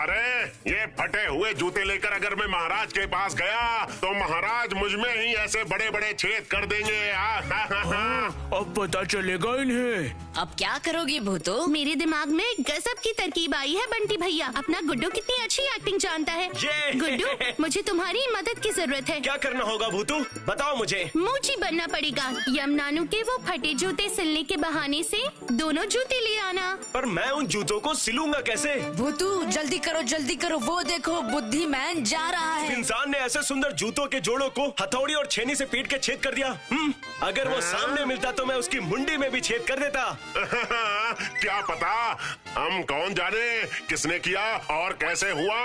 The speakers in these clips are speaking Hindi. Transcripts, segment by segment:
अरे ये फटे हुए जूते लेकर अगर मैं महाराज के पास गया तो महाराज मुझ में ही ऐसे बड़े बड़े छेद कर देंगे। अब पता चलेगा इन्हें। अब क्या करोगी भूतू? मेरे दिमाग में गजब की तरकीब आई है बंटी भैया। अपना गुड्डू कितनी अच्छी एक्टिंग जानता है। गुड्डू, मुझे तुम्हारी मदद की जरूरत है। क्या करना होगा भूतू, बताओ मुझे। मोची बनना पड़ेगा। यम नानू के वो फटे जूते सिलने के बहाने से दोनों जूते ले आना। पर मैं उन जूतों को सिलूंगा कैसे? भूतू जल्दी करो, वो देखो बुद्धिमान जा रहा है। इंसान ने ऐसे सुंदर जूतों के जोड़ों को हथौड़ी और छेनी से पीट के छेद कर दिया। अगर वो सामने मिलता तो मैं उसकी मुंडी में भी छेद कर देता। क्या पता, हम कौन जाने किसने किया और कैसे हुआ।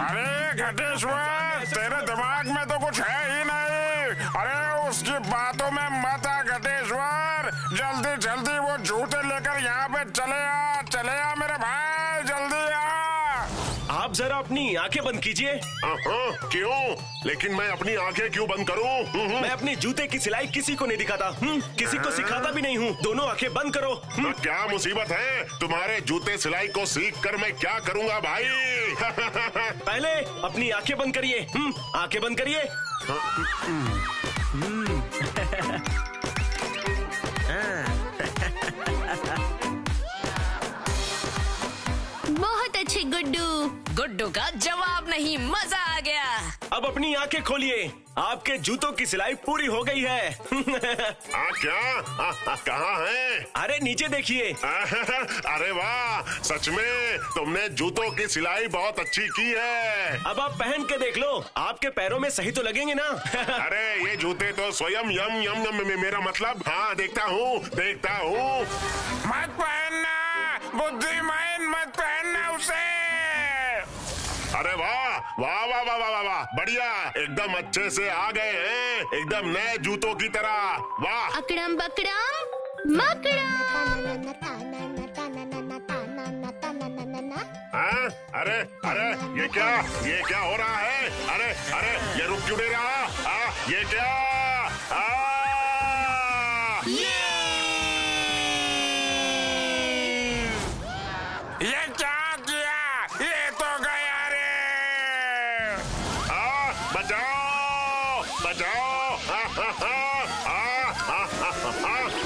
अरे घटेश्वर, तेरे दिमाग में तो कुछ है ही नहीं। अरे उसकी बातों में मत आ घटेश्वर। जल्दी जल्दी वो जूते लेकर यहाँ पे चले आ मेरे भाई, जल्दी आ। आप जरा अपनी आंखें बंद कीजिए। क्यों? लेकिन मैं अपनी आंखें क्यों बंद करूं? मैं अपनी जूते की सिलाई किसी को नहीं दिखाता। किसी को सिखाता भी नहीं हूँ। दोनों आंखें बंद करो। तो क्या मुसीबत है? तुम्हारे जूते सिलाई को सीख कर मैं क्या करूंगा भाई? पहले अपनी आंखें बंद करिए। आंखें बंद करिए। बहुत अच्छे गुड्डू का जवाब नहीं, मजा आ गया। अब अपनी आंखें खोलिए। आपके जूतों की सिलाई पूरी हो गई है। क्या? कहाँ है? अरे नीचे देखिए। अरे वाह, सच में तुमने जूतों की सिलाई बहुत अच्छी की है। अब आप पहन के देख लो, आपके पैरों में सही तो लगेंगे ना? अरे ये जूते तो स्वयं यम यम यम, मेरा मतलब। हाँ, देखता हूँ। मत पहनना बुद्धिमान, मत पहनना उसे। अरे वाह वाह वाह वाह वाह वाह, बढ़िया, एकदम अच्छे से आ गए हैं, एकदम नए जूतों की तरह। वाह। अकड़म बकड़म मकड़म। अरे अरे ये क्या हो रहा है? अरे ये रुक क्यों नहीं रहा? ये क्या? ये क्या किया? ये तो गया रे। बचाओ।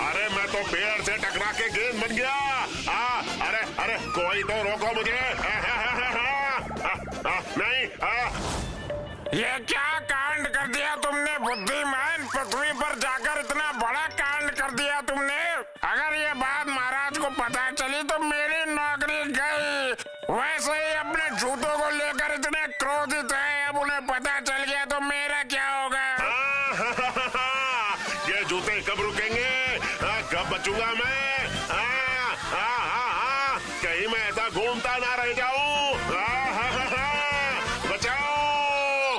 अरे मैं तो पेड़ से टकरा के गेंद बन गया। अरे कोई तो रोको मुझे। नहीं। ये क्या कांड कर दिया तुमने बुद्धिमान? पृथ्वी पर जाकर इतना बड़ा कांड कर दिया तुमने। अगर ये बात महाराज को पता चली तो मेरी नौकरी गई। वैसे ही अपने जूतों को लेकर इतने क्रोधित है, अब उन्हें पता चल गया तो मेरा क्या होगा? ये जूते कब रुकेंगे? कब बचूंगा मैं? कहीं मैं ऐसा घूमता ना रह जाऊं। बचाओ।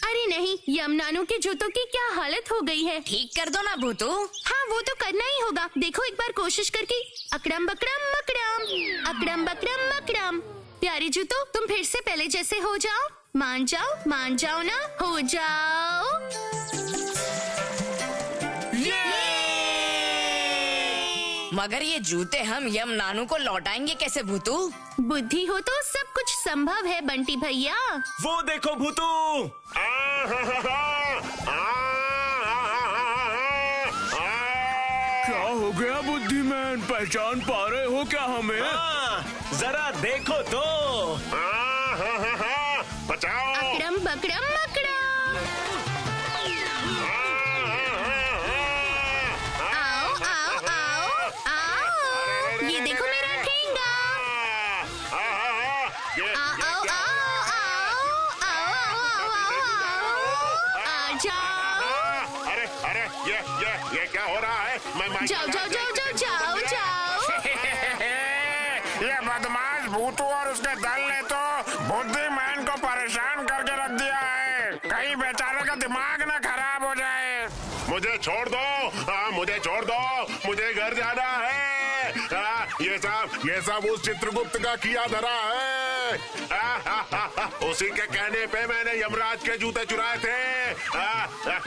अरे नहीं, यम नानू के जूतों की क्या हालत हो गई है। ठीक कर दो ना भूतू। हाँ, वो तो करना ही होगा। देखो एक बार कोशिश करके। अकड़म बकड़म मकड़म, अकड़म बकड़म मकड़म। प्यारे जूतो, तुम फिर से पहले जैसे हो जाओ। मान जाओ ना, हो जाओ। मगर ये जूते हम यम नानू को लौटाएंगे कैसे भूतू? बुद्धि हो तो सब कुछ संभव है बंटी भैया। वो देखो भूतू। क्या हो गया बुद्धिमान, पहचान पा रहे हो क्या हमें? जरा देखो तो। बचाओ। अकड़म बकड़म मकड़म। आओ। ये देखो मेरा ठेंगा। आ जाओ। अरे ये क्या हो रहा है? मैं जाओ। ये बदमाश भूतू और उसके दल ने तो बुद्धिमान को परेशान करके रख दिया है। कहीं बेचारे का दिमाग ना खराब हो जाए। मुझे छोड़ दो। मुझे घर जाना है। ये सब उस चित्रगुप्त का किया धरा है। उसी के कहने पे मैंने यमराज के जूते चुराए थे।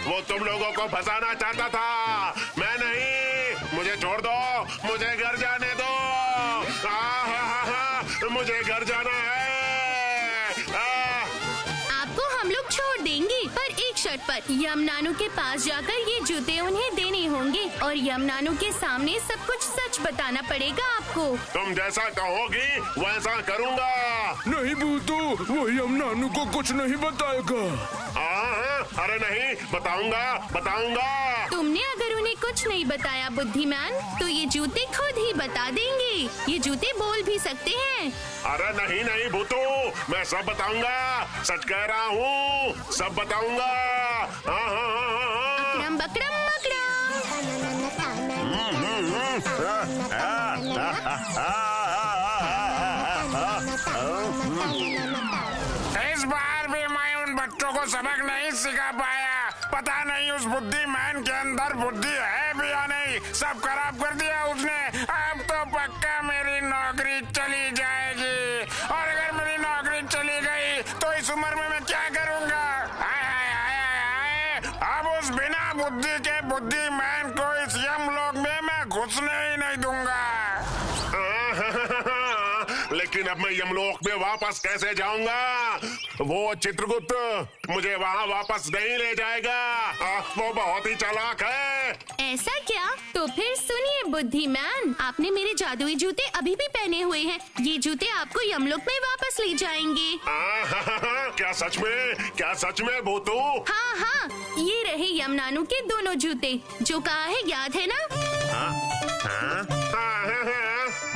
वो तुम लोगों को फंसाना चाहता था, मैं नहीं। मुझे छोड़ दो, मुझे घर जाने दो। मुझे घर जाना है। आपको हम लोग छोड़ देंगे, पर एक शर्त पर। यम नानू के पास जाकर ये जूते उन्हें देने होंगे और यम नानू के सामने सब कुछ सच बताना पड़ेगा आपको। तुम जैसा कहोगी वैसा करूँगा। नहीं भूतू, वो यम नानू को कुछ नहीं बताएगा। अरे नहीं, बताऊंगा। तुमने अगर उन्हें कुछ नहीं बताया बुद्धिमान, तो ये जूते खुद ही बता देंगे। ये जूते बोल भी सकते हैं। अरे नहीं भूतू, मैं सब बताऊंगा। सच कह रहा हूँ, सब बताऊंगा। अकड़म बकड़म मकड़म। इस बार भी मैं उन बच्चों को सबक नहीं सिखा पाया। पता नहीं उस बुद्धिमान के अंदर बुद्धि है भी या नहीं। सब खराब कर दिया उसने। अब तो पक्का मेरी नौकरी चली जाएगी, और अगर मेरी नौकरी चली गई तो इस उम्र में मैं क्या करूँगा? अब उस बिना बुद्धि के बुद्धिमान को इस यमलोक में मैं घुसने ही नहीं दूंगा। लेकिन अब मैं यमलोक में वापस कैसे जाऊंगा? वो चित्रगुप्त मुझे वहाँ वापस नहीं ले जाएगा। वो बहुत ही चालाक है। ऐसा क्या? तो फिर सुनिए बुद्धिमान, आपने मेरे जादुई जूते अभी भी पहने हुए हैं। ये जूते आपको यमलोक में वापस ले जाएंगे। क्या सच में भूतू? हाँ, ये रहे यम नानू के दोनों जूते। जो कहा है याद है ना?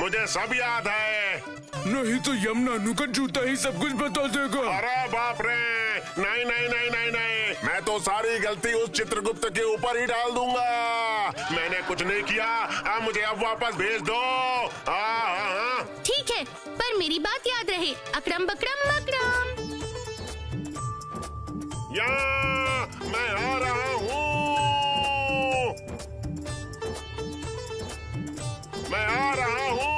मुझे सब याद है। नहीं तो यम नानू का जूता ही सब कुछ बता देगा। अरे बाप रे, नहीं, मैं तो सारी गलती उस चित्रगुप्त के ऊपर ही डाल दूंगा। मैंने कुछ नहीं किया। मुझे अब वापस भेज दो। ठीक है, पर मेरी बात याद रहे। अकड़म बकड़म मकड़म। मैं आ रहा हूँ।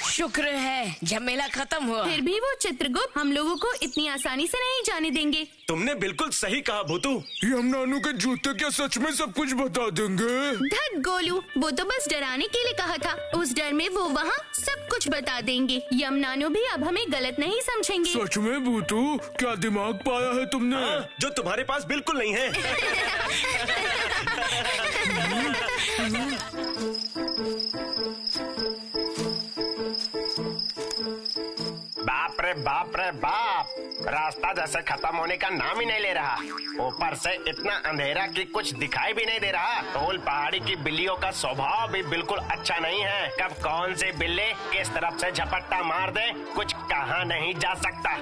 शुक्र है झमेला खत्म हुआ। फिर भी वो चित्रगुप्त हम लोगों को इतनी आसानी से नहीं जाने देंगे। तुमने बिल्कुल सही कहा भूतू। यम नानू के जूते क्या सच में सब कुछ बता देंगे? धत गोलू, वो तो बस डराने के लिए कहा था। उस डर में वो वहाँ सब कुछ बता देंगे। यम नानू भी अब हमें गलत नहीं समझेंगे। सच में भूतू, क्या दिमाग पाया है तुमने? जो तुम्हारे पास बिल्कुल नहीं है। बाप रे बाप, रास्ता जैसे खत्म होने का नाम ही नहीं ले रहा। ऊपर से इतना अंधेरा कि कुछ दिखाई भी नहीं दे रहा। टोल पहाड़ी की बिल्लियों का स्वभाव भी बिल्कुल अच्छा नहीं है। कब कौन से बिल्ले किस तरफ से झपट्टा मार दे, कुछ कहा नहीं जा सकता।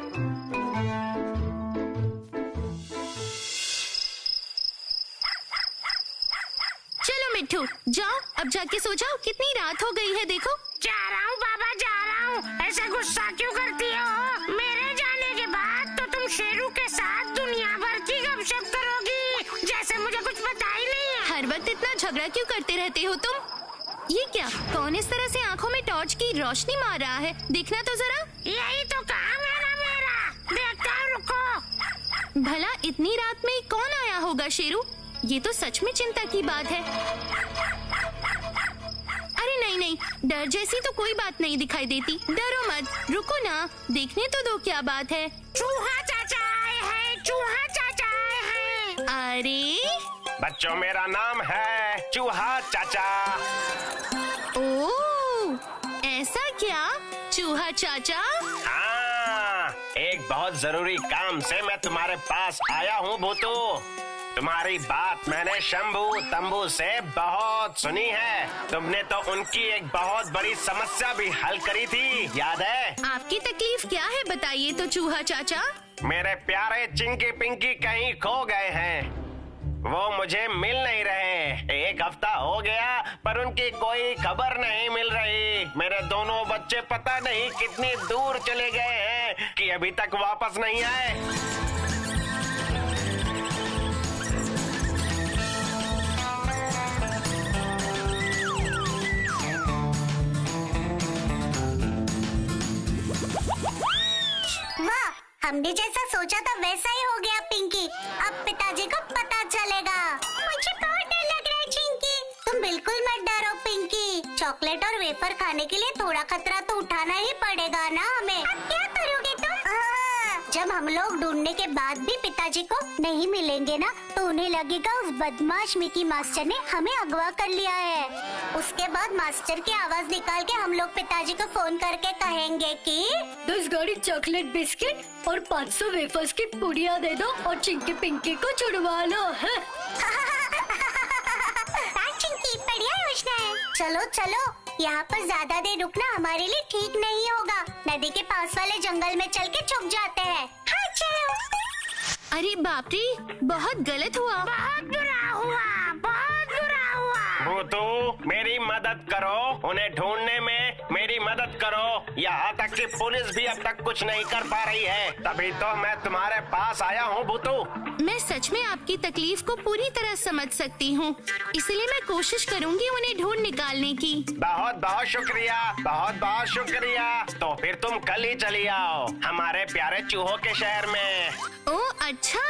चलो मिट्ठू, जाओ अब जाके सो जाओ। कितनी रात हो गई है देखो। जा रहा हूँ बाबा, जा रहा हूँ। ऐसे गुस्सा क्यों करती हो? मेरे जाने के बाद तो तुम शेरू के साथ दुनिया भर की गपशप करोगी, जैसे मुझे कुछ पता ही नहीं है। हर वक्त इतना झगड़ा क्यों करते रहते हो तुम? ये क्या, कौन इस तरह से आँखों में टॉर्च की रोशनी मार रहा है? देखना तो जरा। यही तो काम है ना मेरा, देखता हूँ, रुको। भला इतनी रात में कौन आया होगा शेरू? ये तो सच में चिंता की बात है। अरे नहीं, डर जैसी तो कोई बात नहीं दिखाई देती। डरो मत, रुको ना, देखने तो दो क्या बात है। चूहा चाचा आए हैं, चूहा चाचा आए हैं। अरे बच्चों, मेरा नाम है चूहा चाचा। ओह, ऐसा क्या चूहा चाचा? हाँ, एक बहुत जरूरी काम से मैं तुम्हारे पास आया हूँ भूतू। तुम्हारी बात मैंने शंभू तंबू से बहुत सुनी है। तुमने तो उनकी एक बहुत बड़ी समस्या भी हल करी थी, याद है? आपकी तकलीफ क्या है बताइए तो चूहा चाचा। मेरे प्यारे चिंकी पिंकी कहीं खो गए हैं। वो मुझे मिल नहीं रहे। एक हफ्ता हो गया पर उनकी कोई खबर नहीं मिल रही। मेरे दोनों बच्चे पता नहीं कितनी दूर चले गए हैं कि अभी तक वापस नहीं आए। हमने जैसा सोचा था वैसा ही हो गया पिंकी। अब पिताजी को पता चॉकलेट और वेफर खाने के लिए थोड़ा खतरा तो उठाना ही पड़ेगा ना हमें। अब क्या करोगे तुम? जब हम लोग ढूंढने के बाद भी पिताजी को नहीं मिलेंगे ना, तो उन्हें लगेगा उस बदमाश मिकी मास्टर ने हमें अगवा कर लिया है। उसके बाद मास्टर की आवाज निकाल के हम लोग पिताजी को फोन करके कहेंगे कि 10 गाड़ी चॉकलेट बिस्किट और 500 वेफर्स की पुड़िया दे दो और चिंकी पिंकी को छुड़वा लो। चिंकी बढ़िया योजना है। चलो चलो, यहाँ पर ज्यादा देर रुकना हमारे लिए ठीक नहीं होगा। नदी के पास वाले जंगल में चल के छुप जाते हैं। हाँ चलो। अरे बाप रे, बहुत गलत हुआ। बहुत बुरा हुआ, बहुत बुरा हुआ। भूतू मेरी मदद करो, उन्हें ढूंढने में मेरी मदद करो। यहाँ तक कि पुलिस भी अब तक कुछ नहीं कर पा रही है, तभी तो मैं तुम्हारे पास आया हूँ भूतू। मैं सच में आपकी तकलीफ को पूरी तरह समझ सकती हूँ, इसलिए मैं कोशिश करूँगी उन्हें ढूंढ निकालने की। बहुत बहुत शुक्रिया, बहुत बहुत शुक्रिया। तो फिर तुम कल ही चली आओ हमारे प्यारे चूहों के शहर में। ओह अच्छा,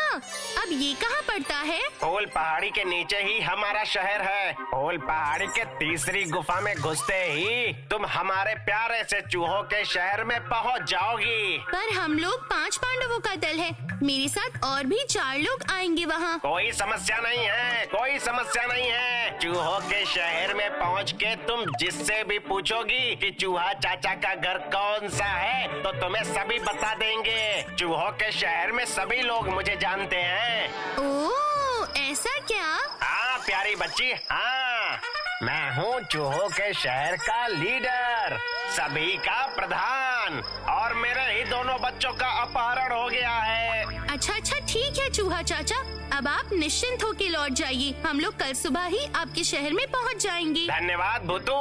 अब ये कहाँ पड़ता है? फूल पहाड़ी के नीचे ही हमारा शहर है। फूल पहाड़ी के तीसरी गुफा में घुसते ही तुम हमारे प्यारे से चूहों के शहर में पहुंच जाओगी। पर हम लोग 5 पांडवों का दल है, मेरे साथ और भी 4 लोग आएंगे वहाँ। कोई समस्या नहीं है, कोई समस्या नहीं है। चूहों के शहर में पहुँच के तुम जिससे भी पूछोगी कि चूहा चाचा का घर कौन सा है, तो तुम्हें सभी बता देंगे। चूहों के शहर में सभी लोग मुझे जानते हैं। ओह ऐसा क्या? हाँ प्यारी बच्ची, हाँ मैं हूँ चूहों के शहर का लीडर, सभी का प्रधान, और मेरे ही दोनों बच्चों का अपहरण हो गया है। अच्छा अच्छा ठीक है चूहा चाचा, अब आप निश्चिंत होके लौट जाइए। हम लोग कल सुबह ही आपके शहर में पहुंच जाएंगे। धन्यवाद भूतू,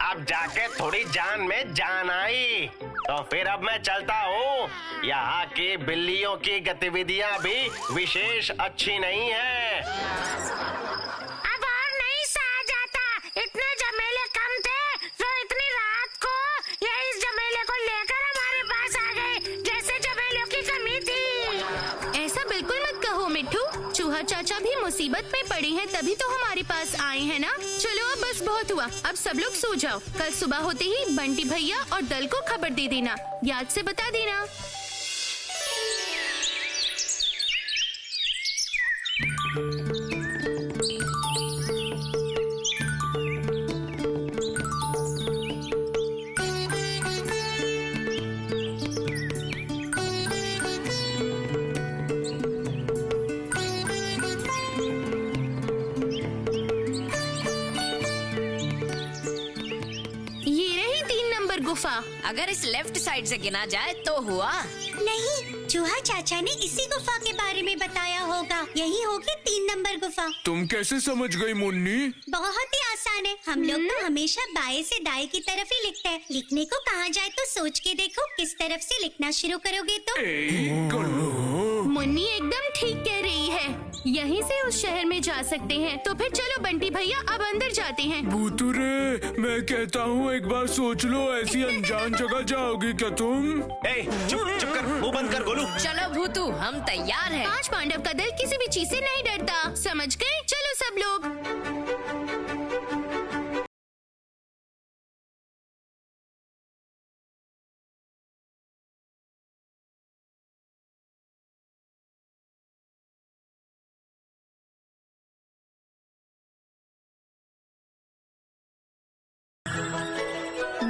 अब जाके थोड़ी जान में जान आई। तो फिर अब मैं चलता हूँ। यहाँ की बिल्लियों की गतिविधियाँ भी विशेष अच्छी नहीं है। अब और नहीं सहा जाता, इतने जमेले कम थे तो इतनी रात को ये इस जमेले को लेकर हमारे पास आ गए, जैसे जमेलों की कमी थी। ऐसा बिल्कुल मत कहो मिट्ठू, चूहा चाचा भी मुसीबत में पड़े हैं तभी तो हमारे पास आए हैं ना। चलो अब बस बहुत हुआ, अब सब लोग सो जाओ। कल सुबह होते ही बंटी भैया और दल को खबर दे देना, याद से बता देना। गुफा। अगर इस लेफ्ट साइड से गिना जाए तो हुआ। नहीं, चूहा चाचा ने इसी गुफा के बारे में बताया होगा। यही होगी 3 नंबर गुफा। तुम कैसे समझ गई मुन्नी? बहुत ही आसान है, हम लोग तो हमेशा बाएं से दाएं की तरफ ही लिखते हैं। लिखने को कहा जाए तो सोच के देखो किस तरफ से लिखना शुरू करोगे तो। मुन्नी एकदम ठीक कह रही है, यहीं से उस शहर में जा सकते हैं। तो फिर चलो बंटी भैया अब अंदर जाते हैं। भूतुरे, मैं कहता हूँ एक बार सोच लो, ऐसी अनजान जगह जाओगी क्या तुम? चुप कर, मुंह बंद कर गोलू। चलो भूतू, हम तैयार हैं। 5 पांडव का दल किसी भी चीज से नहीं डरता, समझ गए? चलो सब लोग।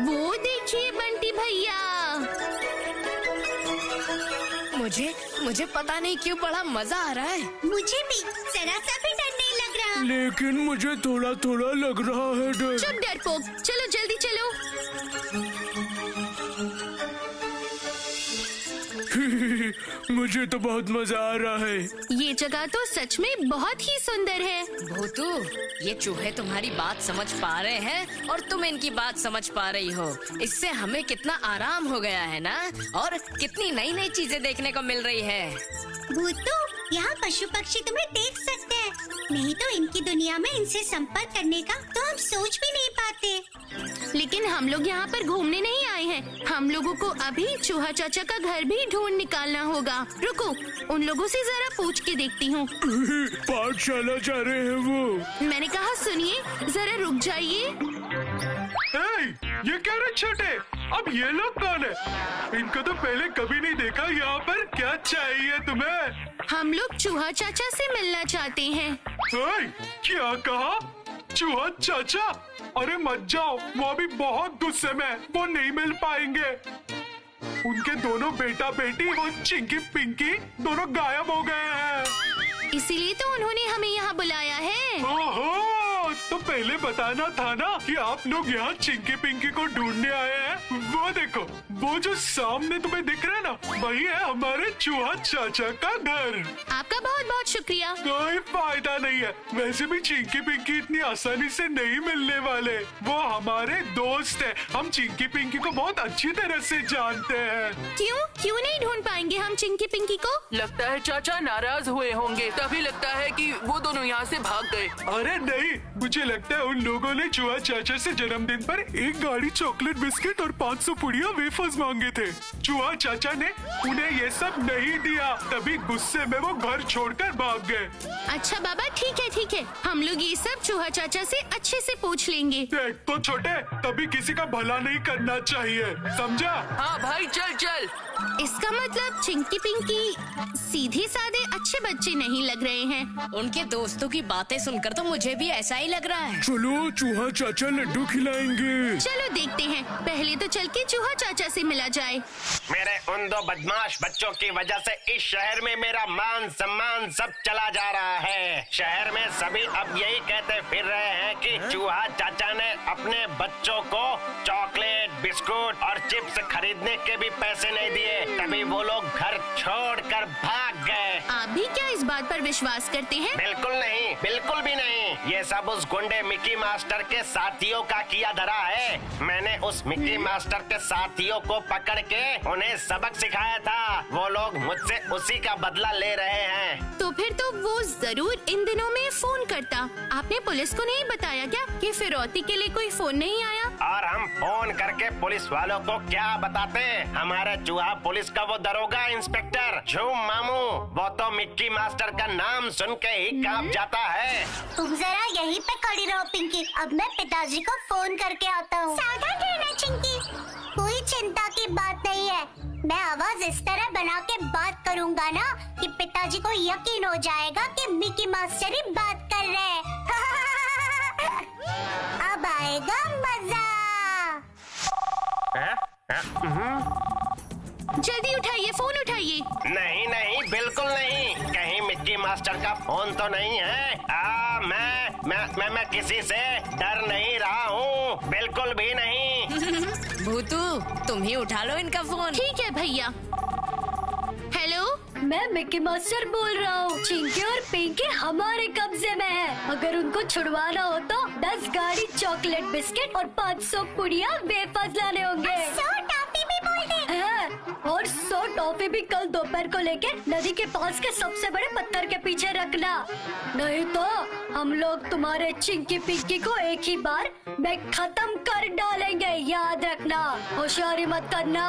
वो देखिए बंटी भैया। मुझे पता नहीं क्यों बड़ा मजा आ रहा है। मुझे भी जरा सा भी डर नहीं लग रहा। लेकिन मुझे थोड़ा थोड़ा लग रहा है डर। चुप डरपोक, चलो जल्दी चलो। मुझे तो बहुत मजा आ रहा है। ये जगह तो सच में बहुत ही सुंदर है। भूतू, ये चूहे तुम्हारी बात समझ पा रहे हैं और तुम इनकी बात समझ पा रही हो। इससे हमें कितना आराम हो गया है ना, और कितनी नई नई चीजें देखने को मिल रही है। भूतू, यहाँ पशु पक्षी तुम्हें देख सकते हैं, नहीं तो इनकी दुनिया में इनसे संपर्क करने का तो हम सोच भी नहीं पाते। लेकिन हम लोग यहाँ पर घूमने नहीं आए हैं। हम लोगों को अभी चूहा चाचा का घर भी ढूंढ निकालना होगा। रुको, उन लोगों से जरा पूछ के देखती हूँ। पाठशाला जा रहे हैं वो। मैंने कहा सुनिए, जरा रुक जाइए। ये क्या रे छोटे, अब ये लोग कौन है? इनको तो पहले कभी नहीं देखा। यहाँ पर क्या चाहिए तुम्हें? हम लोग चूहा चाचा से मिलना चाहते हैं। क्या कहा? चूहा चाचा? अरे मत जाओ, वो अभी बहुत गुस्से में, वो नहीं मिल पाएंगे। उनके दोनों बेटा बेटी और चिंकी पिंकी दोनों गायब हो गए हैं। इसीलिए तो उन्होंने हमें यहाँ बुलाया है। ओहो, तो पहले बताना था ना कि आप लोग यहाँ चिंकी पिंकी को ढूंढने आए हैं। वो देखो, वो जो सामने तुम्हें दिख रहा है ना, वही है हमारे चूहा चाचा का घर। आपका बहुत बहुत शुक्रिया। कोई फायदा नहीं है, वैसे भी चिंकी पिंकी इतनी आसानी से नहीं मिलने वाले। वो हमारे दोस्त है, हम चिंकी पिंकी को बहुत अच्छी तरह से जानते हैं। क्यों नहीं ढूंढ पाएंगे हम चिंकी पिंकी को? लगता है चाचा नाराज हुए होंगे, तभी लगता है कि वो दोनों यहाँ से भाग गए। अरे नहीं, मुझे लगता है उन लोगों ने चूहा चाचा से जन्मदिन पर एक गाड़ी चॉकलेट बिस्किट और 500 पुड़िया वेफर्स मांगे थे। चूहा चाचा ने उन्हें ये सब नहीं दिया, तभी गुस्से में वो घर छोड़कर भाग गए। अच्छा बाबा, ठीक है, हम लोग ये सब चूहा चाचा से अच्छे से पूछ लेंगे। देख तो छोटे, कभी किसी का भला नहीं करना चाहिए, समझा? हाँ भाई, चल। इसका मतलब चिंकी पिंकी सीधे साधे अच्छे बच्चे नहीं लग रहे हैं। उनके दोस्तों की बातें सुनकर तो मुझे भी ऐसा ही लग रहा है। चलो चूहा चाचा लड्डू खिलाएंगे। चलो देखते हैं, पहले तो चल के चूहा चाचा से मिला जाए। मेरे उन दो बदमाश बच्चों की वजह से इस शहर में मेरा मान सम्मान सब चला जा रहा है। शहर में सभी अब यही कहते फिर रहे हैं कि चूहा चाचा ने अपने बच्चों को चॉकलेट, बिस्कुट और चिप्स खरीदने के भी पैसे नहीं दिए, तभी वो लोग घर छोड़कर भाग गए। आप भी क्या इस बात पर विश्वास करते हैं? बिल्कुल नहीं, बिल्कुल भी नहीं। ये सब उस गुंडे मिकी मास्टर के साथियों का किया धरा है। मैंने उस मिकी मास्टर के साथियों को पकड़ के उन्हें सबक सिखाया था। वो लोग मुझसे उसी का बदला ले रहे हैं। तो फिर तो वो जरूर इन दिनों में फोन करता। आपने पुलिस को नहीं बताया क्या कि फिरौती के लिए कोई फोन नहीं आया? और हम फोन करके पुलिस वालों को क्या बताते? हमारे चूहा पुलिस का वो दरोगा इंस्पेक्टर झूम मामू, वो तो मिक्की मास्टर का नाम सुन के ही कांप जाता है। तुम जरा यहीं पे खड़ी रहो पिंकी, अब मैं पिताजी को फोन करके आता हूँ। सावधान रहना चिंकी, कोई चिंता की बात नहीं है। मैं आवाज इस तरह बना के बात करूँगा ना कि पिताजी को यकीन हो जाएगा कि मिकी मास्टर ही बात कर रहे हैं। अब आएगा मजा। जल्दी उठाइए, फोन उठाइए। नहीं, बिल्कुल नहीं। कहीं मिक्की मास्टर का फोन तो नहीं है? मैं किसी से डर नहीं रहा हूँ, बिल्कुल भी नहीं। भूतू, तुम ही उठा लो इनका फोन। ठीक है भैया। हेलो, मैं मिक्की मास्टर बोल रहा हूँ। चिंकी और पिंकी हमारे कब्जे में है। अगर उनको छुड़वाना हो तो 10 गाड़ी चॉकलेट बिस्किट और 500 पुड़िया वेफर्स लाने होंगे। 100 टॉफी भी बोल दे। और 100 टॉफी भी कल दोपहर को लेके नदी के पास के सबसे बड़े पत्थर के पीछे रखना, नहीं तो हम लोग तुम्हारे चिंकी पिंकी को एक ही बार में खत्म कर डालेंगे। याद रखना, होशियारी मत करना।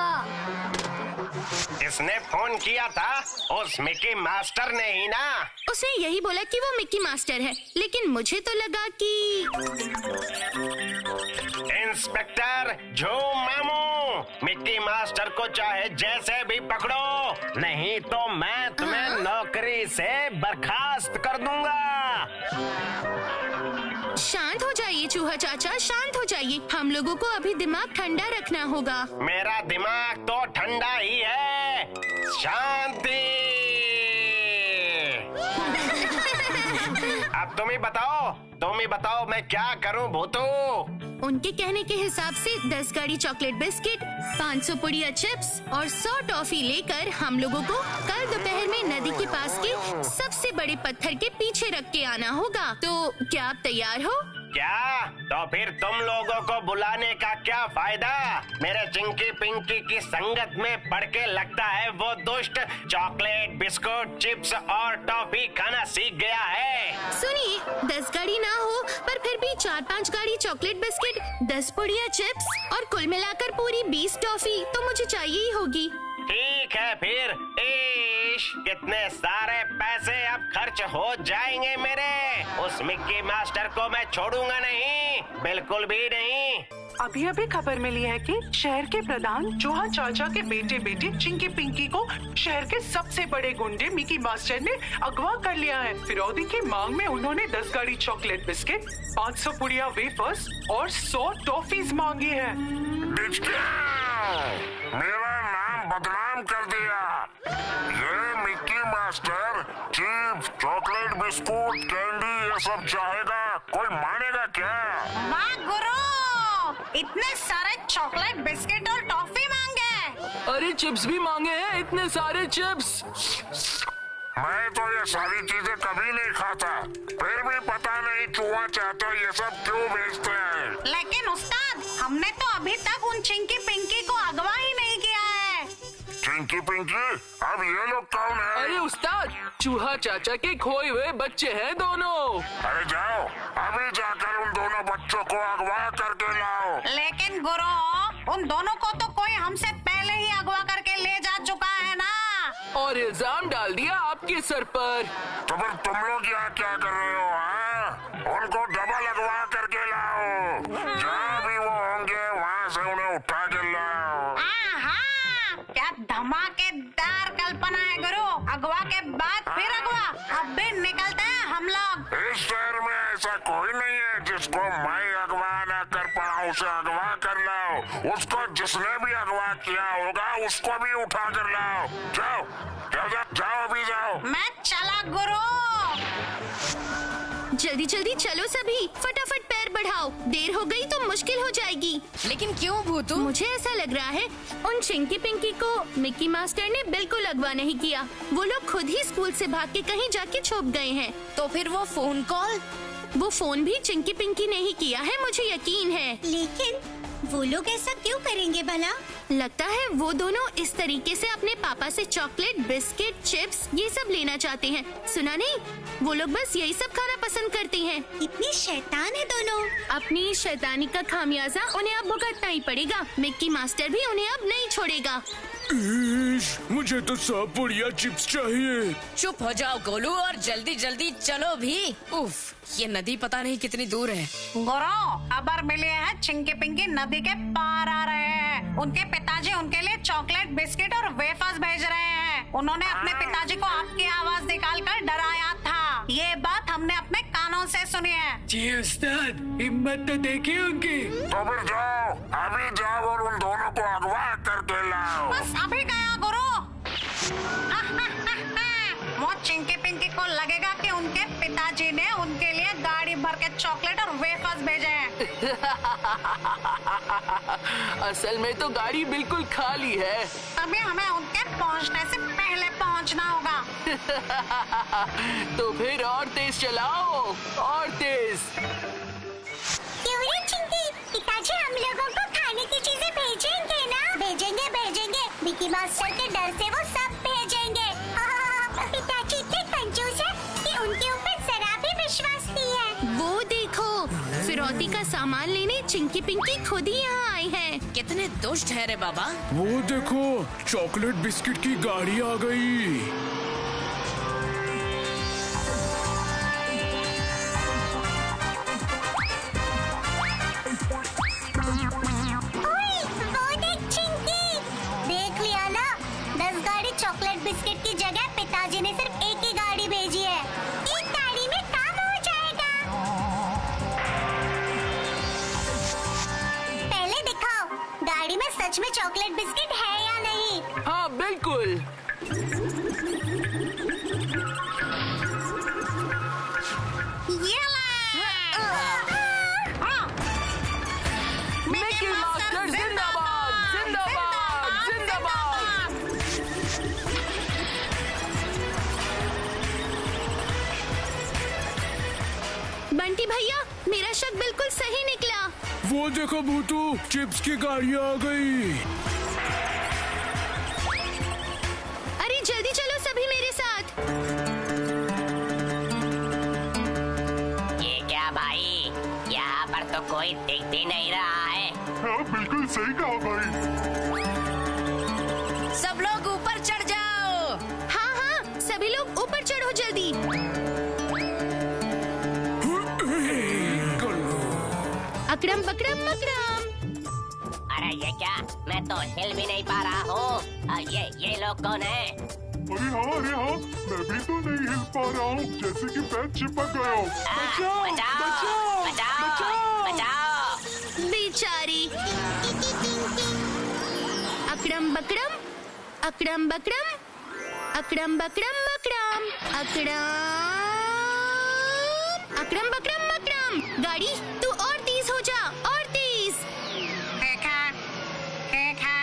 इसने फोन किया था उस मिकी मास्टर ने ही ना? उसने यही बोला कि वो मिक्की मास्टर है, लेकिन मुझे तो लगा कि इंस्पेक्टर झूम मामू, मिक्की मास्टर को चाहे जैसे भी पकड़ो, नहीं तो मैं तुम्हें नौकरी से बर्खास्त कर दूंगा। शांत हो जाइए चूहा चाचा, शांत हो जाइए। हम लोगों को अभी दिमाग ठंडा रखना होगा। मेरा दिमाग तो ठंडा ही है। शांति। अब तुम ही बताओ मैं क्या करूं भूतू? उनके कहने के हिसाब से 10 गाड़ी चॉकलेट बिस्किट, 500 पुड़िया चिप्स और 100 टॉफी लेकर हम लोगों को कल दोपहर में नदी के पास के सबसे बड़े पत्थर के पीछे रख के आना होगा। तो क्या आप तैयार हो? क्या? तो फिर तुम लोगों को बुलाने का क्या फायदा? मेरे चिंकी पिंकी की संगत में पड़ के लगता है वो दुष्ट चॉकलेट, बिस्कुट, चिप्स और टॉफी खाना सीख गया है। सुनिए, 10 गाड़ी ना हो पर फिर भी 4-5 गाड़ी चॉकलेट बिस्किट, 10 पुड़िया चिप्स और कुल मिलाकर पूरी 20 टॉफी तो मुझे चाहिए ही होगी। ठीक है फिर। कितने सारे पैसे अब खर्च हो जाएंगे मेरे। उस मिक्की मास्टर को मैं छोड़ूंगा नहीं, बिल्कुल भी नहीं। अभी अभी खबर मिली है कि शहर के प्रधान चूहा चाचा के बेटे बेटी चिंकी पिंकी को शहर के सबसे बड़े गुंडे मिकी मास्टर ने अगवा कर लिया है। फिरौती की मांग में उन्होंने 10 गाड़ी चॉकलेट बिस्किट, 500 पुड़िया वेफर्स और 100 टॉफीज मांगी है। मेरा नाम बदनाम कर दिया। ये Mickey master chips, chocolate, biscuit, candy ये सब चाहेगा, कोई मानेगा क्या? वाह गुरु, इतने सारे चॉकलेट बिस्किट और टॉफी मांगे। अरे चिप्स भी मांगे हैं, इतने सारे चिप्स। मैं तो ये सारी चीजें कभी नहीं खाता, फिर भी पता नहीं चूहा चाचा ये सब क्यों बेचते हैं। लेकिन उस्ताद, हमने तो अभी तक उन चिंकी पिंकी को अगवा ही नहीं किया है। चिंकी पिंकी, अब ये लोग कौन है? अरे उस्ताद, चूहा चाचा के खोए हुए बच्चे हैं दोनों। अरे जाओ, अभी जाकर उन दोनों बच्चों को अगवा करके लाओ। लेकिन गुरु, उन दोनों को तो कोई हमसे पहले ही अगवा करके ले जा चुका है ना। और इल्जाम डाल दिया आपके सर पर। तो फिर तुम लोग यहाँ क्या कर रहे हो? उनको डबल अगवा करके लाओ। जहाँ भी वो होंगे वहाँ से उन्हें उठा के लाओ। क्या धमाकेदार कल्पना है गुरु। अगवा के बाद फिर अगवा। अब भी निकलते हैं हम लोग। इस शहर में ऐसा कोई नहीं है जिसको मैं अगवा न कर पाऊँ, उसे अगवा कर लाओ। उसको जिसने भी अगवा किया होगा उसको भी उठा कर लाओ। जाओ जाओ जाओ, जाओ अभी जाओ। मैं चला गुरु। जल्दी जल्दी चलो सभी, फटाफट पैर बढ़ाओ, देर हो गई तो मुश्किल हो जाएगी। लेकिन क्यों भूतू? मुझे ऐसा लग रहा है उन चिंकी पिंकी को मिक्की मास्टर ने बिल्कुल अगवा नहीं किया। वो लोग खुद ही स्कूल से भाग के कहीं जाके छुप गए हैं। तो फिर वो फोन कॉल? वो फोन भी चिंकी पिंकी ने ही किया है, मुझे यकीन है। लेकिन वो लोग ऐसा क्यों करेंगे भला? लगता है वो दोनों इस तरीके से अपने पापा से चॉकलेट, बिस्किट, चिप्स ये सब लेना चाहते हैं। सुना नहीं, वो लोग बस यही सब खाना पसंद करती हैं। इतनी शैतान है दोनों। अपनी शैतानी का खामियाजा उन्हें अब भुगतना ही पड़ेगा। मिक्की मास्टर भी उन्हें अब नहीं छोड़ेगा। मुझे तो 100 पुड़िया चिप्स चाहिए। चुप हो जाओ गोलू और जल्दी जल्दी चलो भी। उफ, ये नदी पता नहीं कितनी दूर है। गुरु, खबर मिली है चिंकी पिंकी नदी के पार आ रहे हैं। उनके पिताजी उनके लिए चॉकलेट, बिस्किट और वेफर्स भेज रहे हैं। उन्होंने अपने पिताजी को आपकी आवाज निकालकर डराया था। ये बात हमने अपने कानों से सुनी है। जी उस्ताद, हिम्मत तो देखिए उनकी। तो फिर जाओ, अभी जाओ और उन दोनों को अगवा करके लाओ। बस अभी गया गुरु। वो चिंकी पिंकी को लगेगा कि उनके पिताजी ने उनके लिए गाड़ी भर के चॉकलेट और वेफर्स भेजे हैं। असल में तो गाड़ी बिल्कुल खाली है। तभी हमें उनके पहुंचने से पहले पहुंचना होगा। तो फिर और तेज चलाओ, और तेज। क्यों रे चिंकी, पिताजी हम लोगों को खाने की चीजें भेजेंगे ना? भेजेंगे भेजेंगे, मिकी मास्टर के डर से वो सब भेजेंगे। पिताजी इतने कंजूस है कि उनके ऊपर जरा भी विश्वास नहीं है। वो देखो, फिरौती का सामान लेने चिंकी पिंकी खुद ही यहाँ आए हैं। कितने दुष्ट है रे बाबा। वो देखो, चॉकलेट बिस्किट की गाड़ी आ गई। चॉकलेट बिस्किट की जगह पिताजी ने सिर्फ एक ही गाड़ी भेजी है। एक गाड़ी में काम हो जाएगा। पहले दिखाओ, गाड़ी में सच में चॉकलेट बिस्किट है या नहीं? हाँ बिल्कुल। मिकी मास्टर जिंदाबाद, जिंदाबाद, जिंदाबाद। बंटी भैया, मेरा शक बिल्कुल सही निकला। वो देखो भूतू, चिप्स की गाड़ी आ गई। अरे जल्दी चलो सभी मेरे साथ। ये क्या भाई, तो कोई दिख भी नहीं रहा है। हाँ बिल्कुल सही कहा भाई। सब लोग ऊपर चढ़ जाओ। हाँ हाँ, सभी लोग ऊपर चढ़ो जल्दी। अकड़म बकड़म मकड़म। अरे ये क्या, मैं तो हिल भी नहीं पा रहा हूँ। ये लोग कौन है? अरे हाँ, मैं भी तो नहीं हिल पा रहा हूँ, जैसे कि पैर चिपक गया हो। बचाओ बचाओ बचाओ बचाओ। बेचारी। अकड़म बकड़म, अकड़म बकड़म, अकड़म बकड़म मकड़म, अकड़म बकड़म मकड़म। गाड़ी तू और तेज हो जा, और तेज। देखा देखा।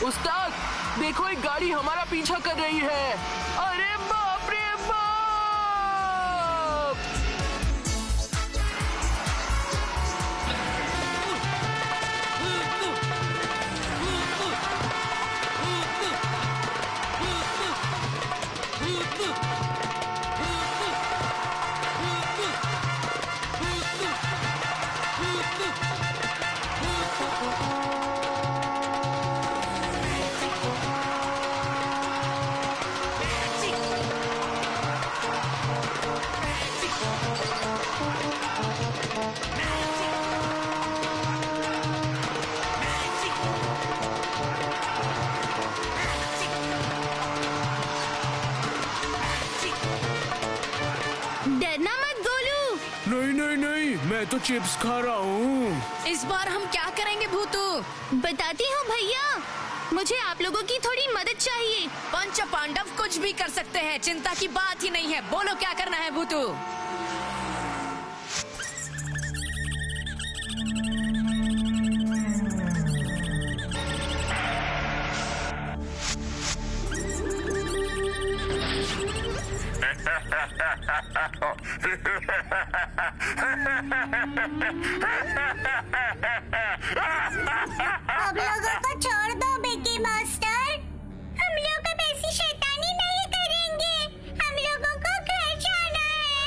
उस्ताद देखो, एक गाड़ी हमारा पीछा कर रही है। अरे बाप रे बाप! डरना मत गोलू। नहीं नहीं नहीं, मैं तो चिप्स खा रहा हूँ। इस बार हम क्या करेंगे भूतू? बताती हूँ भैया, मुझे आप लोगों की थोड़ी मदद चाहिए। पंच पांडव कुछ भी कर सकते हैं, चिंता की बात ही नहीं है। बोलो क्या करना है भूतू? हम लोगों को छोड़ दो बिकी मास्टर। हम लोग अब ऐसी शैतानी नहीं करेंगे। हम लोगों को घर जाना है।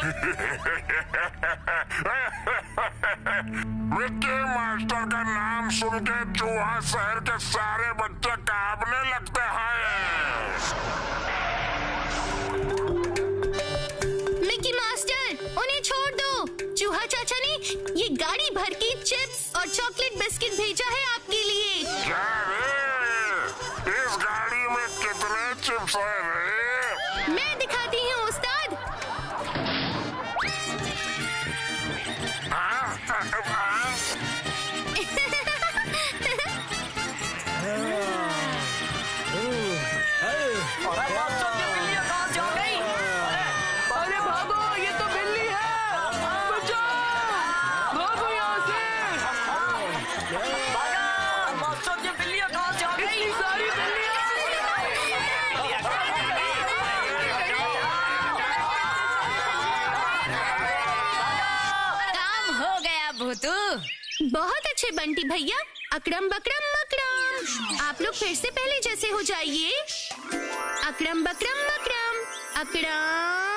विक्की मास्टर का नाम सुन के चूहा शहर के सारे बच्चे कांपने लगते हैं। मिकी मास्टर, उन्हें छोड़ दो। चूहा चाचा ने ये गाड़ी भर के चिप्स और चॉकलेट बिस्किट भेजा है आपके लिए। क्या रे? इस गाड़ी में कितने चिप्स हैं रे? मैं दिखाती हूँ उस्ताद। हाँ? हाँ? अरे भागो, ये तो बिल्ली है। बचाओ, भागो यहाँ से। इतनी सारी बिल्लियाँ। काम हो गया भूतू। बहुत अच्छे बंटी भैया। अकड़म बकड़म मकड़म। आप लोग फिर से पहले जैसे हो जाइए। अकड़म बकड़म मकड़म, अकड़म।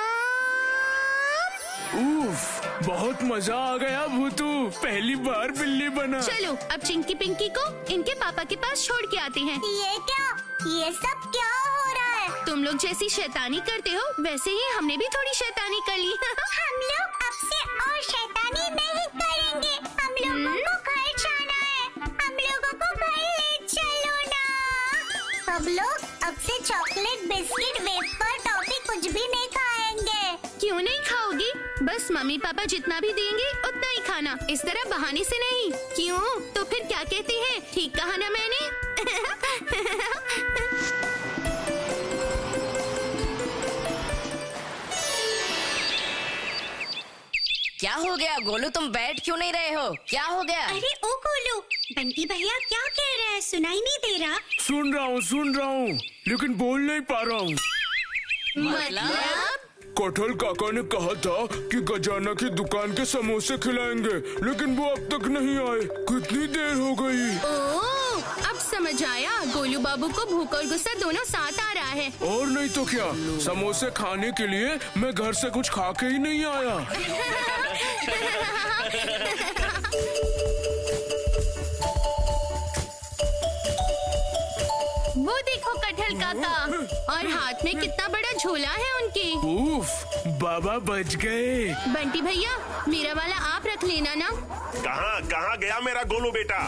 उफ, बहुत मजा आ गया भूतू, पहली बार बिल्ली बना। चलो अब चिंकी पिंकी को इनके पापा के पास छोड़ के आते हैं। ये क्या? ये सब क्या हो रहा है? तुम लोग जैसी शैतानी करते हो वैसे ही हमने भी थोड़ी शैतानी कर ली। हम लोग अब से और शैतानी नहीं करेंगे। हम लोगों को घर जाना है। हम लोगों को घर ले चलो ना। हम लोग अब से चॉकलेट, बिस्किट, वेफर, टॉफी कुछ भी नहीं खाएंगे। क्यों नहीं खाओगी? बस मम्मी पापा जितना भी देंगे उतना ही खाना, इस तरह बहाने से नहीं। क्यों? तो फिर क्या कहते हैं? ठीक कहा ना मैंने? क्या हो गया गोलू, तुम बैठ क्यों नहीं रहे हो? क्या हो गया? अरे ओ गोलू, बंटी भैया क्या कह रहे हैं? सुनाई नहीं दे रहा। सुन रहा हूँ, लेकिन बोल नहीं पा रहा हूँ। मतलब? कटहल काका ने कहा था कि गजाना की दुकान के समोसे खिलाएंगे, लेकिन वो अब तक नहीं आए। कितनी देर हो गई? ओह, अब समझ आया, गोलू बाबू को भूख और गुस्सा दोनों साथ आ रहा है। और नहीं तो क्या, समोसे खाने के लिए मैं घर से कुछ खा के ही नहीं आया। वो देखो कटहल काका, और हाथ में कितना बड़ा झोला है उनके। उफ, बाबा बच गए। बंटी भैया, मेरा वाला आप रख लेना ना। कहाँ कहाँ गया मेरा गोलू बेटा?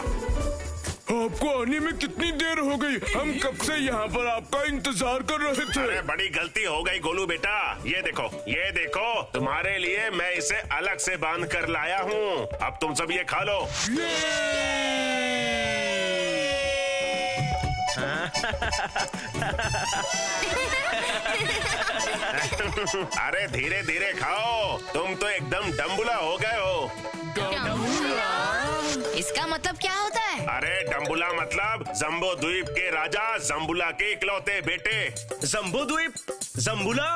आपको आने में कितनी देर हो गई? हम कब से यहाँ पर आपका इंतजार कर रहे थे। अरे बड़ी गलती हो गई गोलू बेटा। ये देखो, तुम्हारे लिए मैं इसे अलग से बांध कर लाया हूँ। अब तुम सब ये खा लो। अरे धीरे धीरे खाओ, तुम तो एकदम डम्बुला हो गए हो। इसका मतलब क्या होता है? अरे डम्बुला मतलब जम्बो द्वीप के राजा जम्बुला के इकलौते बेटे। जम्बो द्वीप, जम्बुला,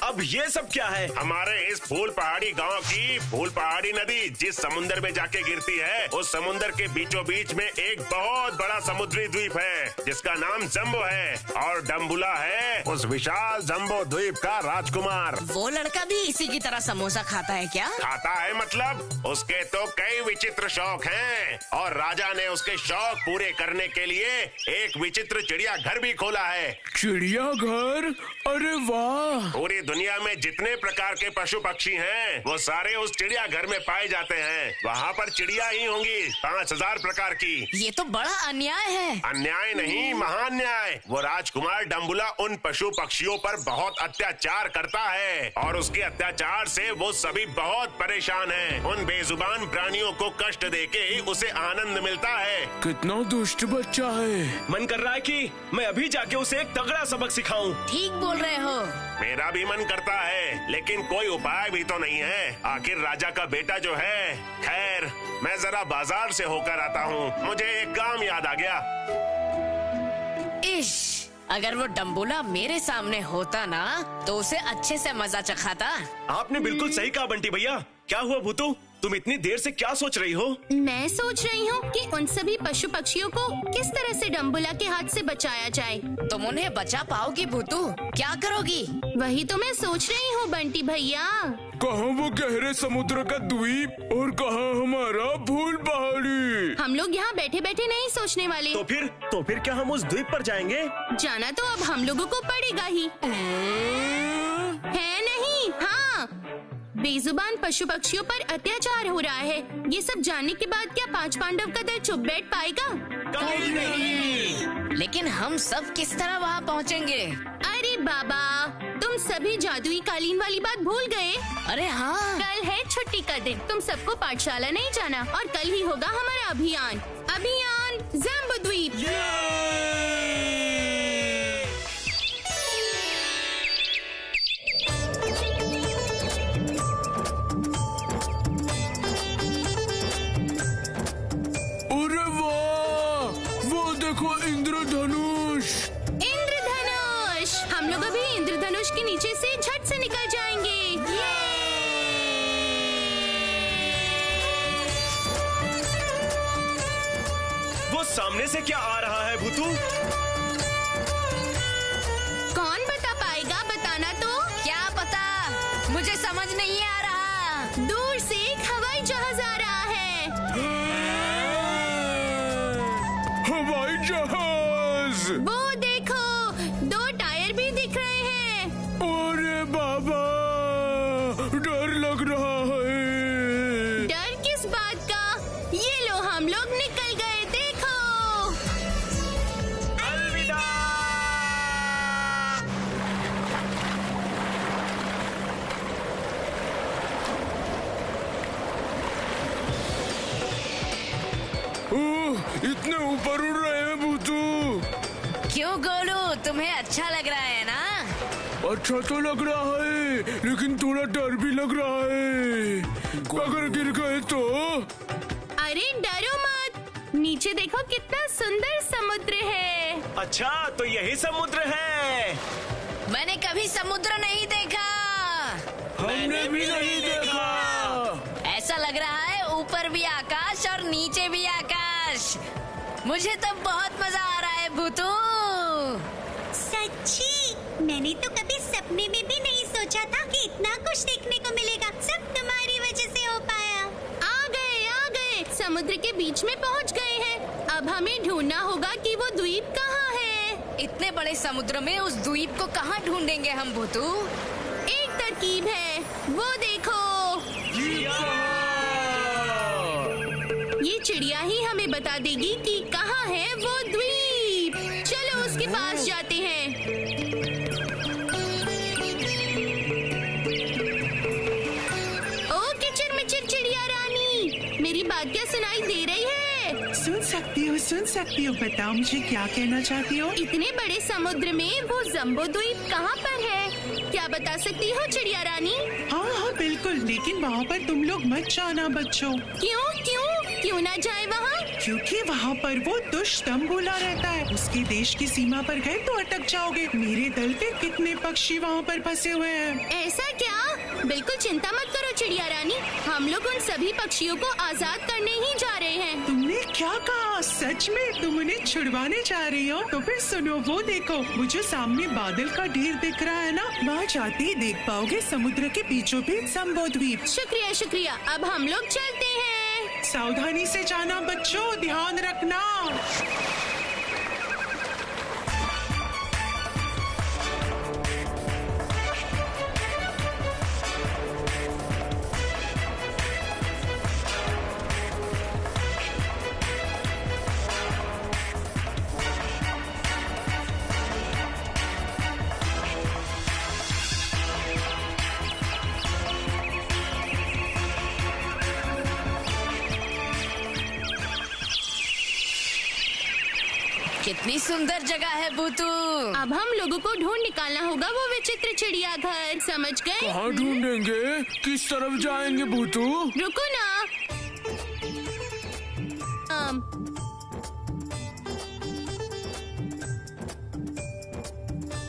अब ये सब क्या है? हमारे इस फूल पहाड़ी गांव की फूल पहाड़ी नदी जिस समुंदर में जाके गिरती है, उस समुंदर के बीचों बीच में एक बहुत बड़ा समुद्री द्वीप है जिसका नाम जम्बो है, और डम्बुला है उस विशाल जम्बो द्वीप का राजकुमार। वो लड़का भी इसी की तरह समोसा खाता है क्या? खाता है मतलब, उसके तो कई विचित्र शौक हैं, और राजा ने उसके शौक पूरे करने के लिए एक विचित्र चिड़िया घर भी खोला है। चिड़िया घर? अरे वाह! पूरी दुनिया में जितने प्रकार के पशु पक्षी हैं, वो सारे उस चिड़िया घर में पाए जाते हैं। वहाँ पर चिड़िया ही होंगी 5000 प्रकार की। ये तो बड़ा अन्याय है। अन्याय नहीं, महान्याय। वो राजकुमार डम्बुला उन पशु पक्षियों पर बहुत अत्याचार करता है, और उसके अत्याचार से वो सभी बहुत परेशान हैं। उन बेजुबान प्राणियों को कष्ट देके ही उसे आनंद मिलता है। कितना दुष्ट बच्चा है। मन कर रहा है कि मैं अभी जाके उसे एक तगड़ा सबक सिखाऊं। ठीक बोल रहे हो। मेरा भी मन करता है, लेकिन कोई उपाय भी तो नहीं है। आखिर राजा का बेटा जो है। खैर, मैं जरा बाजार से होकर आता हूँ, मुझे एक काम याद आ गया। इश, अगर वो डम्बुला मेरे सामने होता ना, तो उसे अच्छे से मजा चखाता। आपने बिल्कुल सही कहा बंटी भैया। क्या हुआ भूतू, तुम इतनी देर से क्या सोच रही हो? मैं सोच रही हूँ कि उन सभी पशु पक्षियों को किस तरह से डम्बुला के हाथ से बचाया जाए। तुम उन्हें बचा पाओगी भूतू? क्या करोगी? वही तो मैं सोच रही हूँ बंटी भैया। कहाँ वो गहरे समुद्र का द्वीप, और कहाँ हमारा फूल पहाड़ी? हम लोग यहाँ बैठे बैठे नहीं सोचने वाले। तो फिर क्या हम उस द्वीप पर जाएंगे? जाना तो अब हम लोगों को पड़ेगा ही। है नहीं? हाँ, बेजुबान पशु पक्षियों पर अत्याचार हो रहा है। ये सब जानने के बाद क्या 5 पांडव का दल चुप बैठ पाएगा? कभी नहीं। लेकिन हम सब किस तरह वहाँ पहुँचेंगे? अरे बाबा, तुम सभी जादुई कालीन वाली बात भूल गए। अरे हाँ, कल है छुट्टी का दिन। तुम सबको पाठशाला नहीं जाना, और कल ही होगा हमारा अभियान जम्बूद्वीप। इंद्रधनुष! इंद्रधनुष! हम लोग अभी इंद्रधनुष के नीचे से झट से निकल जाएंगे। वो सामने से क्या आ रहा है भूतू? कौन बता पाएगा? बताना तो। क्या पता, मुझे समझ नहीं आ रहा। दूर से एक हवाई जहाज आ रहा है। हवाई जहाज! वो देखो, 2 टायर भी दिख रहे हैं। अरे बाबा, डर लग रहा है। डर किस बात का? ये लो, हम लोग निकल गए, देखो। अलविदा। इतने ऊपर उड़ रहे हैं भूतू। क्यों गोलू, तुम्हें अच्छा लग रहा है ना? अच्छा तो लग रहा है, लेकिन थोड़ा डर भी लग रहा है। अगर गिर गए तो? अरे डरो मत, नीचे देखो कितना सुंदर समुद्र है। अच्छा, तो यही समुद्र है। मैंने कभी समुद्र नहीं देखा। हमने भी नहीं देखा। ऐसा लग रहा है ऊपर भी आकाश और नीचे भी आकाश। मुझे तो बहुत मजा आ रहा है भूतू। सच्ची? मैंने तो कभी सपने में भी नहीं सोचा था कि इतना कुछ देखने को मिलेगा। सब तुम्हारी वजह से हो पाया। आ गए, समुद्र के बीच में पहुंच गए हैं। अब हमें ढूंढना होगा कि वो द्वीप कहाँ है। इतने बड़े समुद्र में उस द्वीप को कहाँ ढूंढेंगे हम भूतू? एक तरकीब है, वो देखो। ये चिड़िया ही हमें बता देगी कि कहाँ है वो द्वीप। चलो उसके पास जाते हैं। ओ किचिर मिचिर चिड़िया रानी, मेरी बात क्या सुनाई दे रही है? सुन सकती हो। बताओ मुझे क्या कहना चाहती हो? इतने बड़े समुद्र में वो जम्बो द्वीप कहाँ पर है? क्या बता सकती हो चिड़िया रानी? हाँ बिल्कुल, लेकिन वहाँ पर तुम लोग मत जाना बच्चों। क्यों ना जाए वहाँ? क्योंकि वहाँ पर वो दुष्ट तंबोला रहता है। उसके देश की सीमा पर गए तो अटक जाओगे। मेरे दल के कितने पक्षी वहाँ पर फंसे हुए हैं। ऐसा क्या? बिल्कुल चिंता मत करो चिड़िया रानी, हम लोग उन सभी पक्षियों को आजाद करने ही जा रहे हैं। तुमने क्या कहा? सच में तुम उन्हें छुड़वाने जा रही हो? तो फिर सुनो, वो देखो, वो जो सामने बादल का ढेर दिख रहा है ना, वहाँ जाते ही देख पाओगे समुद्र के बीचों बीच जम्बो द्वीप। शुक्रिया, अब हम लोग चलते हैं। सावधानी से जाना बच्चों, ध्यान रखना। कितनी सुंदर जगह है भूतू। अब हम लोगों को ढूंढ निकालना होगा वो विचित्र चिड़ियाघर, समझ गए? कहाँ ढूंढेंगे? किस तरफ जाएंगे भूतू? रुको ना।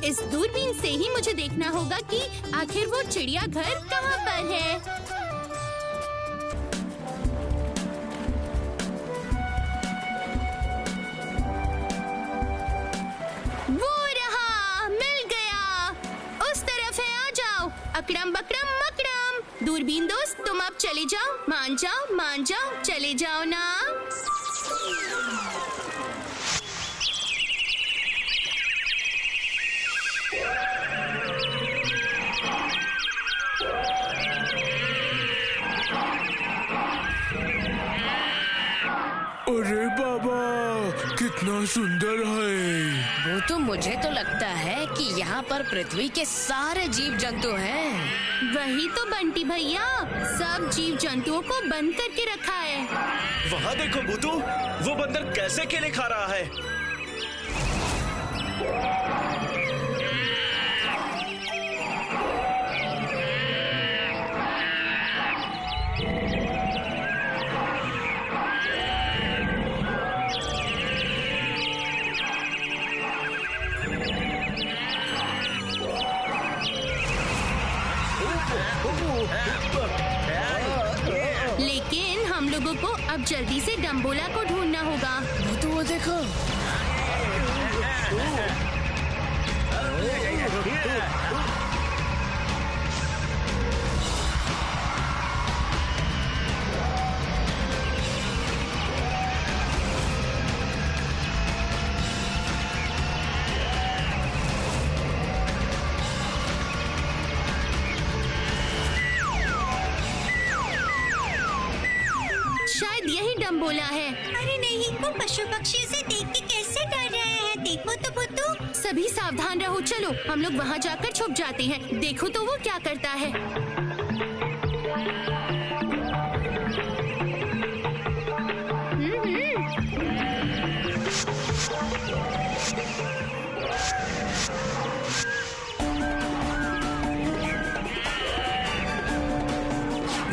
इस दूरबीन से ही मुझे देखना होगा कि आखिर वो चिड़ियाघर कहाँ पर है। अकड़म बकड़म मकड़म। दूरबीन दोस्त, तुम अब चले जाओ। मान जाओ, चले जाओ ना। अरे बाबा, कितना सुंदर है। वो तो मुझे तो लगता है कि यहाँ पर पृथ्वी के सारे जीव जंतु हैं। वही तो बंटी भैया, सब जीव जंतुओं को बंद करके रखा है। वहाँ देखो भूतू, वो बंदर कैसे केले खा रहा है। लेकिन हम लोगों को अब जल्दी से डम्बोला को ढूंढना होगा। तो वो देखो, शायद यही डम्बोला है। अरे नहीं, वो पशु पक्षी से देख के कैसे डर रहे हैं। देखो तो भूतू। सभी सावधान रहो, चलो हम लोग वहाँ जाकर छुप जाते हैं। देखो तो वो क्या करता है।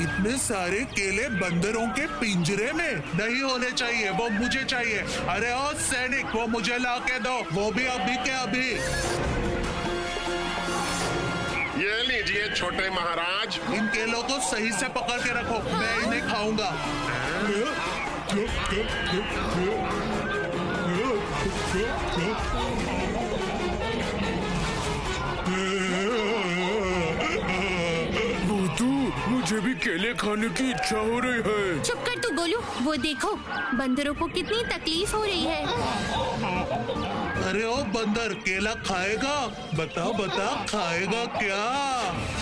इतने सारे केले बंदरों के पिंजरे में नहीं होने चाहिए, वो मुझे चाहिए। अरे ओ सैनिक, वो मुझे ला के दो, वो भी अभी के अभी। ये लीजिए छोटे महाराज। इन केलों को सही से पकड़ के रखो, मैं इन्हें खाऊंगा। भूतू, मुझे भी केले खाने की इच्छा हो रही है। चुप कर तू गोलू, वो देखो बंदरों को कितनी तकलीफ हो रही है। अरे ओ बंदर, केला खाएगा? बता बता, खाएगा क्या?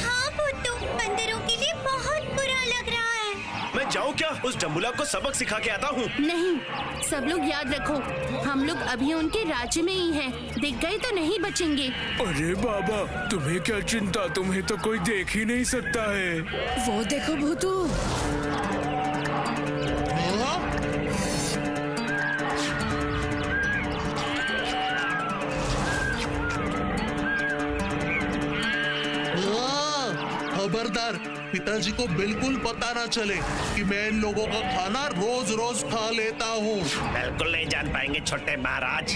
हाँ भूतू, बंदरों के लिए बहुत बुरा लग रहा है। मैं जाऊँ क्या? उस डम्बुला को सबक सिखा के आता हूँ। नहीं, सब लोग याद रखो, हम लोग अभी उनके राज्य में ही हैं। दिख गए तो नहीं बचेंगे। अरे बाबा, तुम्हें क्या चिंता, तुम्हें तो कोई देख ही नहीं सकता है। वो देखो भूतू। खबरदार, पिताजी को बिल्कुल पता ना चले कि मैं इन लोगों का खाना रोज रोज खा लेता हूँ। बिल्कुल नहीं जान पाएंगे छोटे महाराज।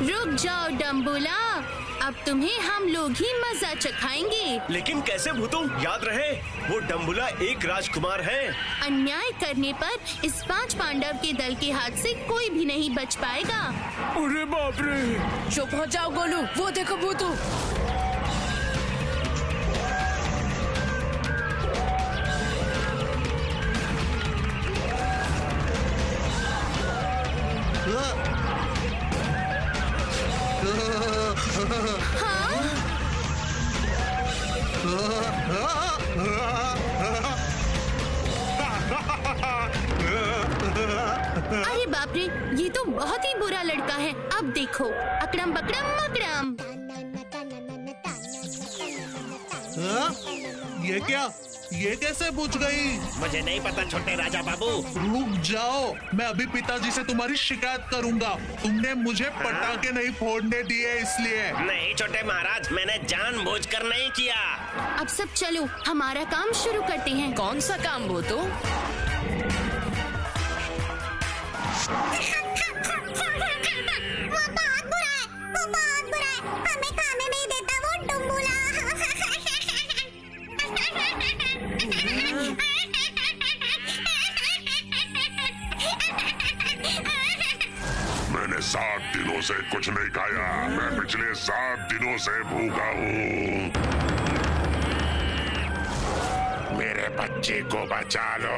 रुक जाओ डम्बुला, अब तुम्हें हम लोग ही मजा चखाएंगे। लेकिन कैसे भूतू? याद रहे, वो डम्बुला एक राजकुमार है। अन्याय करने पर इस 5 पांडव के दल के हाथ से कोई भी नहीं बच पाएगा। अरे बाप रे! चुप हो जाओ गोलू, वो देखो भूतू। अरे बाप रे, ये तो बहुत ही बुरा लड़का है। अब देखो, अकड़म बकड़म मकड़म। ये क्या? ये कैसे बुझ गई? मुझे नहीं पता छोटे राजा बाबू। रुक जाओ, मैं अभी पिताजी से तुम्हारी शिकायत करूंगा। तुमने मुझे पटाखे नहीं फोड़ने दिए इसलिए। नहीं छोटे महाराज, मैंने जानबूझकर नहीं किया। अब सब चलो, हमारा काम शुरू करते हैं। कौन सा काम भूतू? वो बहुत बुरा है, वो बहुत बुरा है। हमें खाने नहीं देता वो डुम्बुला। मैंने 7 दिनों से कुछ नहीं खाया। मैं पिछले 7 दिनों से भूखा हूँ। मेरे बच्चे को बचा लो,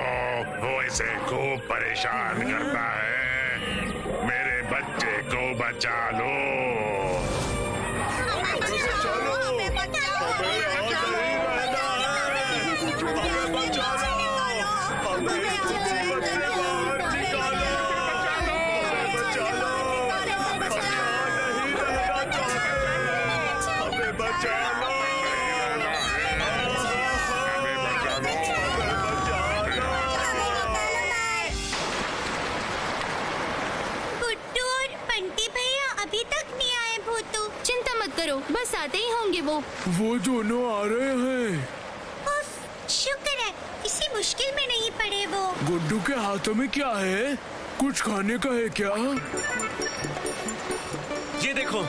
वो इसे खूब परेशान करता है। मेरे बच्चे को बचा लो। बस आते ही होंगे वो दोनों आ रहे हैं। उफ, शुक्र है, किसी मुश्किल में नहीं पड़े वो। गुड्डू के हाथों में क्या है? कुछ खाने का है क्या? ये देखो,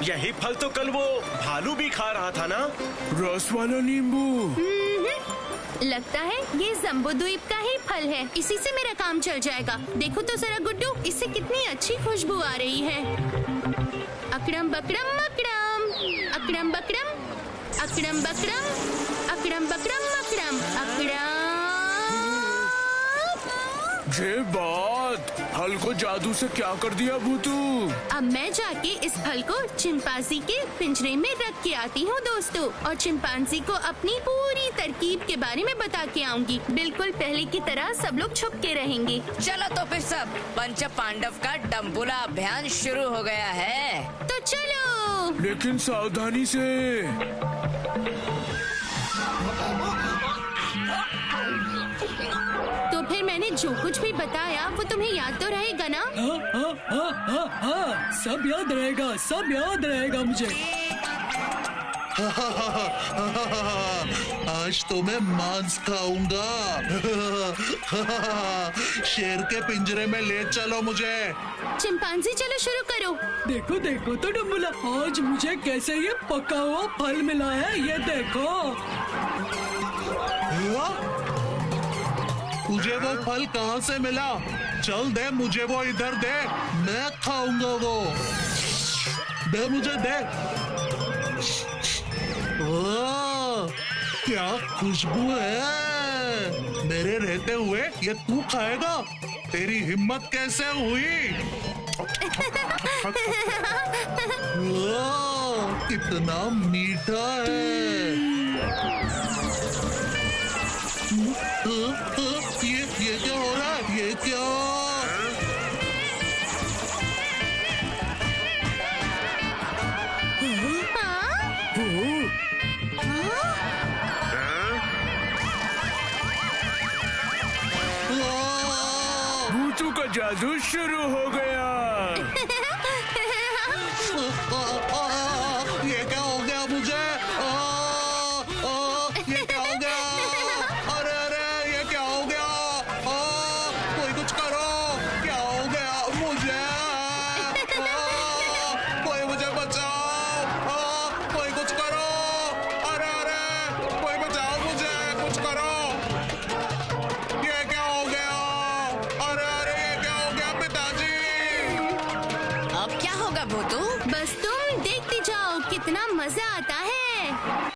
यही फल तो कल वो भालू भी खा रहा था ना? रस वाला नींबू। लगता है ये जम्बूद्वीप का ही फल है। इसी से मेरा काम चल जाएगा। देखो तो जरा गुड्डू, इससे कितनी अच्छी खुशबू आ रही है। अकड़म बकड़म मकड़म, अकड़म बकड़म, अकड़म बकड़म, अकड़म बकड़म मकड़म, अकड़म। ये बात, फल को जादू से क्या कर दिया भूतू? अब मैं जाके इस फल को चिंपांजी के पिंजरे में रख के आती हूँ दोस्तों, और चिंपांजी को अपनी पूरी तरकीब के बारे में बता के आऊंगी। बिल्कुल पहले की तरह सब लोग छुप के रहेंगे। चलो तो फिर सब पंच पांडव का डम्बुला अभियान शुरू हो गया है। तो चलो, लेकिन सावधानी से। तो फिर मैंने जो कुछ भी बताया वो तुम्हें याद तो रहेगा ना? हाँ, सब याद रहेगा, सब याद रहेगा मुझे। आज तो मैं मांस खाऊंगा। शेर के पिंजरे में ले चलो मुझे। चिंपांजी चलो शुरू करो। देखो देखो तो डम्बुला, आज मुझे कैसे ये पका हुआ फल मिला है, ये देखो। तुझे वो फल कहाँ से मिला? चल दे मुझे वो, इधर दे, मैं खाऊंगा वो। दे मुझे, दे। ओह, क्या खुशबू है। मेरे रहते हुए ये तू खाएगा? तेरी हिम्मत कैसे हुई? ओह, कितना मीठा है। ये क्या हो रहा है? ये क्या? भूतू का जादू शुरू हो गया। ये क्या हो गया मुझे? ये क्या हो गया? अरे अरे, ये क्या हो गया? कोई कुछ करो, क्या हो गया मुझे? कोई मुझे बचाओ, कोई कुछ करो। अरे अरे, कोई बचाओ मुझे, कुछ करो। ये क्या हो गया? अरे अरे, ये क्या हो गया पिताजी? अब क्या होगा भूतू? बस तुम देखते जाओ, कितना मजा आता है।